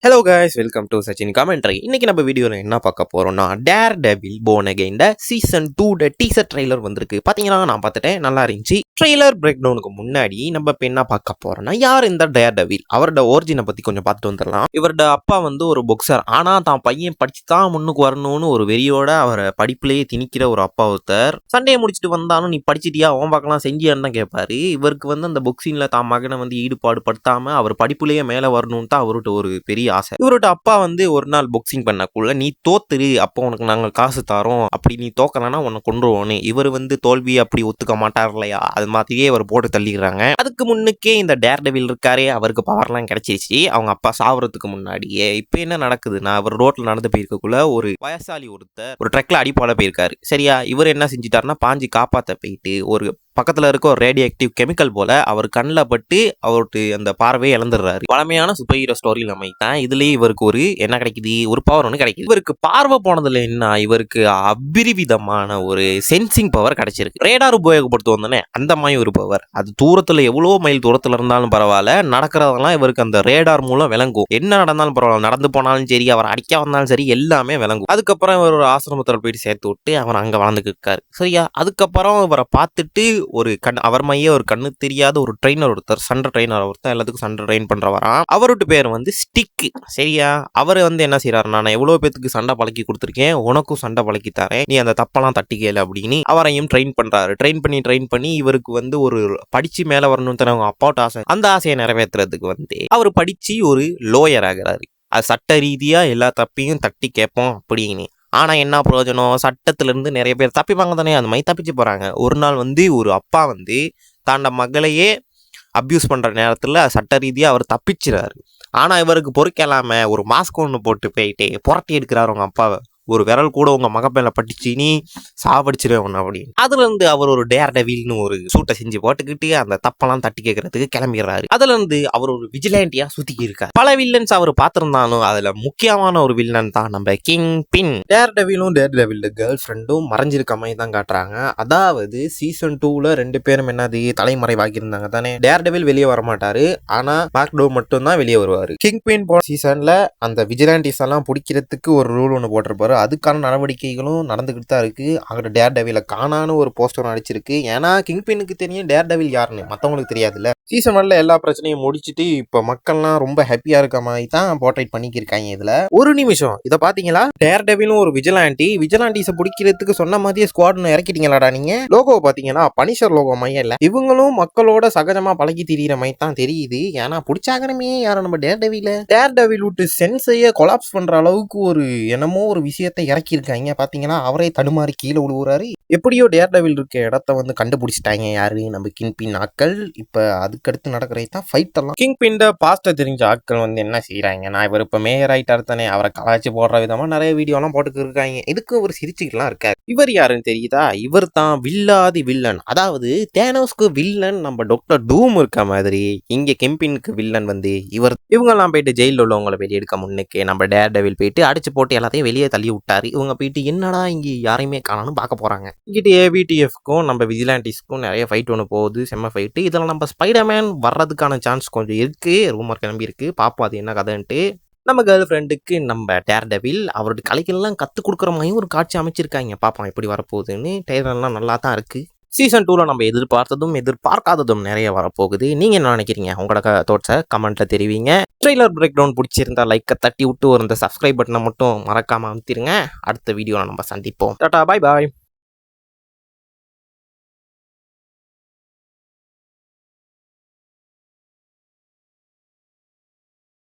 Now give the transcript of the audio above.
Hello guys, welcome to Sachin commentary. இன்னைக்கு நம்ம வீடியோவில் என்ன பார்க்க போறோம்னா Daredevil born again season 2 teaser trailer வந்திருக்கு. பார்த்தீங்கன்னா நான் பார்த்துட்டேன், நல்லா இருந்துச்சு. ட்ரெய்லர் பிரேக் டவுனுக்கு முன்னாடி நம்ம இப்போ என்ன பார்க்க போறோம்னா, யார் இந்த டேர் டெவில், அவரோட ஒரிஜினை பற்றி கொஞ்சம் பார்த்துட்டு வந்துடலாம். இவரோட அப்பா ஒரு பாக்ஸர், ஆனால் தான் பையன் படிச்சு தான் முன்னுக்கு வரணும்னு ஒரு வெறியோட அவரை படிப்புலேயே திணிக்கிற ஒரு அப்பா ஒருத்தர். சண்டையை முடிச்சுட்டு வந்தாலும் நீ படிச்சிட்டியா, ஓம் பார்க்கலாம் செஞ்சியான்னு தான் கேட்பாரு. இவருக்கு அந்த பாக்ஸிங்கில் தான் மகனை ஈடுபாடு படுத்தாம அவர் படிப்புலேயே மேலே வரணும்னு தான் அவர்கிட்ட ஒரு பெரிய ஆசை. இவரோட அப்பா ஒரு நாள் பாக்ஸிங் பண்ணக்குள்ள நீ தோத்துரு, அப்போ உனக்கு நாங்கள் காசு தரோம், அப்படி நீ தோக்கலன்னா உன்னை கொண்டுருவோன்னு. இவர் தோல்வி அப்படி ஒத்துக்க மாட்டார் இல்லையா, அது மாதிரியே அவர் போட்டு தள்ளிடுறாங்க. அதுக்கு முன்னுக்கே இந்த டேர் டெவில் இருக்காரே, அவருக்கு பவர்லாம் கிடைச்சிருச்சு அவங்க அப்பா சாவறதுக்கு முன்னாடியே. இப்போ என்ன நடக்குதுன்னா, அவர் ரோட்ல நடந்து போயிருக்கக்குள்ள ஒரு வயசாளி ஒருத்தர் ஒரு ட்ரக்ல அடிப்பால போயிருக்காரு. சரியா, இவர் என்ன செஞ்சிட்டாருன்னா பாஞ்சு காப்பாற்ற போயிட்டு ஒரு பக்கத்தில் இருக்க ஒரு ரேடியோ ஆக்டிவ் கெமிக்கல் போல அவர் கண்ணில் பட்டு அவருக்கு அந்த பார்வையை இழந்துடுறாரு. பழமையான சூப்பர் ஹீரோ ஸ்டோரியில் அமைத்தான். இதுலேயே இவருக்கு ஒரு என்ன கிடைக்குது, ஒரு பவர் ஒன்று கிடைக்குது. இவருக்கு பார்வை போனதுல என்ன, இவருக்கு அபிரிவிதமான ஒரு சென்சிங் பவர் கிடைச்சிருக்கு. ரேடார் உபயோகப்படுத்து வந்தோன்னே அந்த மாதிரி ஒரு பவர். அது தூரத்தில் எவ்வளோ மைல் தூரத்தில் இருந்தாலும் பரவாயில்ல, நடக்கிறதெல்லாம் இவருக்கு அந்த ரேடார் மூலம் விளங்கும். என்ன நடந்தாலும் பரவாயில்ல, நடந்து போனாலும் சரி, அவர் அடிக்க வந்தாலும் சரி, எல்லாமே விளங்கும். அதுக்கப்புறம் இவர் ஒரு ஆசிரமத்தில் போயிட்டு சேர்த்து விட்டு அவர் அங்கே வளர்ந்துட்டு இருக்காரு. சரியா, அதுக்கப்புறம் இவரை பார்த்துட்டு ஒரு அவர் மைய ஒரு கண்ணு தெரியாத ஒரு ட்ரெயினர் ஒருத்தர், சண்டை ட்ரெயினர் ஒருத்தர், எல்லாத்துக்கும் சண்டை ட்ரெயின் பண்றவரான். அவரோட பேர் ஸ்டிக். சரியா, அவர் என்ன செய்யறாரு, நான் எவ்வளவு பேத்துக்கு சண்டை பழக்கி கொடுத்துருக்கேன், உனக்கும் சண்டை பழக்கி தரேன், நீ அந்த தப்பெல்லாம் தட்டிக்கல அப்படின்னு அவரையும் ட்ரெயின் பண்றாரு. ட்ரெயின் பண்ணி இவருக்கு ஒரு படிச்சு மேல வரணும்னு தர அவங்க அப்பாவோட ஆசை. அந்த ஆசையை நிறைவேற்றுறதுக்கு அவர் படிச்சு ஒரு லோயர் ஆகிறாரு. அது சட்ட ரீதியா எல்லா தப்பையும் தட்டி கேட்போம் அப்படின்னு. ஆனால் என்ன பிரயோஜனம், சட்டத்திலேருந்து நிறைய பேர் தப்பிப்பாங்க தானே, அந்த மாதிரி தப்பிச்சு போகிறாங்க. ஒரு நாள் ஒரு அப்பா தாண்ட மகளையே அப்யூஸ் பண்ணுற நேரத்தில் சட்ட ரீதியாக அவர் தப்பிச்சுறாரு. ஆனால் இவருக்கு பொறுக்கலாமல் ஒரு மாஸ்க் ஒன்று போட்டு போயிட்டு புரட்டி எடுக்கிறாரு அவங்க அப்பாவை. ஒரு விரல் கூட உங்க மகப்பேல பட்டுச்சு, நீ சாவடிச்சிருவேன் அப்படின்னு. அதுல அவர் ஒரு டேர் டெவில்னு ஒரு சூட்டை செஞ்சு போட்டுக்கிட்டு அந்த தப்பெல்லாம் தட்டி கேட்கறதுக்கு கிளம்பிடுறாரு. அதுல அவர் ஒரு விஜிலாண்டியா சுத்திக்கி இருக்காரு. பல வில்லன்ஸ் அவர் பார்த்திருந்தாலும் அதுல முக்கியமான ஒரு வில்லன் தான் நம்ம கிங் பின். டேர் டெவிலும் டேர் டெவில் கேர்ள் ஃப்ரெண்டும் மறைஞ்சிருக்க மாதிரி தான் காட்டுறாங்க. அதாவது சீசன் 2ல 2 பேரும் என்னது தலைமறைவாகி இருந்தாங்க தானே. டேர் டெவில் வெளியே வர மாட்டாரு, ஆனா மார்க்டோ மட்டும் தான் வெளியே வருவாரு. கிங் பின் போன சீசன்ல அந்த விஜிலாண்டிஸ் எல்லாம் பிடிக்கிறதுக்கு ஒரு ரூல் ஒன்று போட்டிருப்பாரு. அதுக்கான நடவடிக்கைகளும் நடந்துகிட்டு தான் இருக்கு. அங்கே டேர் டெவில காணான்னு ஒரு போஸ்டர் அடிச்சிருக்கு. ஏன்னா கிங் பின்னுக்கு தெரியும் டேர் டெவில் யாருன்னு, மற்றவங்களுக்கு தெரியாதுல்ல. சீசன் 1ல எல்லா பிரச்சனையும் முடிச்சுட்டு இப்போ மக்கள்லாம் ரொம்ப ஹாப்பியா இருக்க மாதிரி தான் போர்ட்ரேட் பண்ணிக்கிருக்காங்க. இதுல ஒரு நிமிஷம் இதை பாத்தீங்களா, டேர் டெவிலும் ஒரு விஜிலாண்டிஸை பிடிக்கிறதுக்கு சொன்ன மாதிரியே ஸ்குவாட்னு இறக்கிட்டீங்களாடா நீங்க. லோகோவை பாத்தீங்கன்னா பனிஷர் லோகோ மையம் இல்ல, இவங்களும் மக்களோட சகஜமா பழகி திரியிற மாதிரி தான் தெரியுது. ஏன்னா பிடிச்சாகணுமே யாரும் நம்ம டேர் டெவில் விட்டு சென்ஸையே கொலாப்ஸ் பண்ற அளவுக்கு ஒரு என்னமோ ஒரு விஷயத்தை இறக்கியிருக்காங்க. பாத்தீங்கன்னா அவரே தடுமாறி கீழே விழுவுறாரு. எப்படியோ டேர் டெவில் இருக்க இடத்த கண்டுபிடிச்சிட்டாங்க. யாரு, நம்ம கிங் பின் ஆட்கள். இப்ப அதுக்கடுத்து நடக்கிறது தான் ஃபைட் எல்லாம். கிங் பின் பாஸ்ட தெரிஞ்ச ஆட்கள் என்ன செய்யறாங்க, நான் இவர் இப்ப மேயர் ஆயிட்டாரு தானே, அவரை கலாச்சி போடுற விதமா நிறைய வீடியோ எல்லாம் போட்டுக்கு இருக்காங்க. இதுக்கு ஒரு சிரிச்சுக்கலாம் இருக்காரு. இவர் யாருன்னு தெரியுதா, இவர் தான் வில்லாதி வில்லன். அதாவது தேனோஸ்க்கு வில்லன் நம்ம டாக்டர் டூம் இருக்க மாதிரி இங்க கிம்பினுக்கு வில்லன் இவங்கெல்லாம் போயிட்டு ஜெயிலில் உள்ளவங்களை வெளியே எடுக்க முன்னுக்கு நம்ம டேர் டெவில் போயிட்டு அடிச்சு போட்டு எல்லாத்தையும் வெளியே தள்ளி விட்டாரு. இவங்க போயிட்டு என்னடா இங்க யாரையுமே காணான்னு பார்க்க போறாங்க. இங்கிட்ட ஏவிடிஎஃப்க்கும் நம்ம விஜிலாண்டிஸ்க்கும் நிறைய ஃபைட் ஒன்று போகுது, செம்ம ஃபைட்டு. இதில் நம்ம ஸ்பைடர்மேன் வர்றதுக்கான சான்ஸ் கொஞ்சம் இருக்கு, ரூமர் கிளம்பி இருக்கு. பாப்போம் அது என்ன கதைன்ட்டு. நம்ம கேர்ள் ஃப்ரெண்டுக்கு நம்ம டேர் டெவில் அவரோட கலைகள்லாம் கற்றுக் கொடுக்குற மாதிரியும் ஒரு காட்சி அமைச்சிருக்காங்க. பார்ப்போம் எப்படி வரப்போகுதுன்னு. ட்ரெய்லர்லாம் நல்லா தான் இருக்கு. சீசன் 2ல நம்ம எதிர்பார்த்ததும் எதிர்பார்க்காததும் நிறைய வரப்போகுது. நீங்க என்ன நினைக்கிறீங்க, உங்களோட தோட்ஸை கமெண்ட்ல தெரிவிங்க. ட்ரெய்லர் பிரேக் டவுன் பிடிச்சிருந்தா லைக்கை தட்டி விட்டு ஒரு இந்த சப்ஸ்கிரைப் பட்டனை மட்டும் மறக்காம அமுத்திருங்க. அடுத்த வீடியோவில் நம்ம சந்திப்போம். டாடா, பாய் பாய்.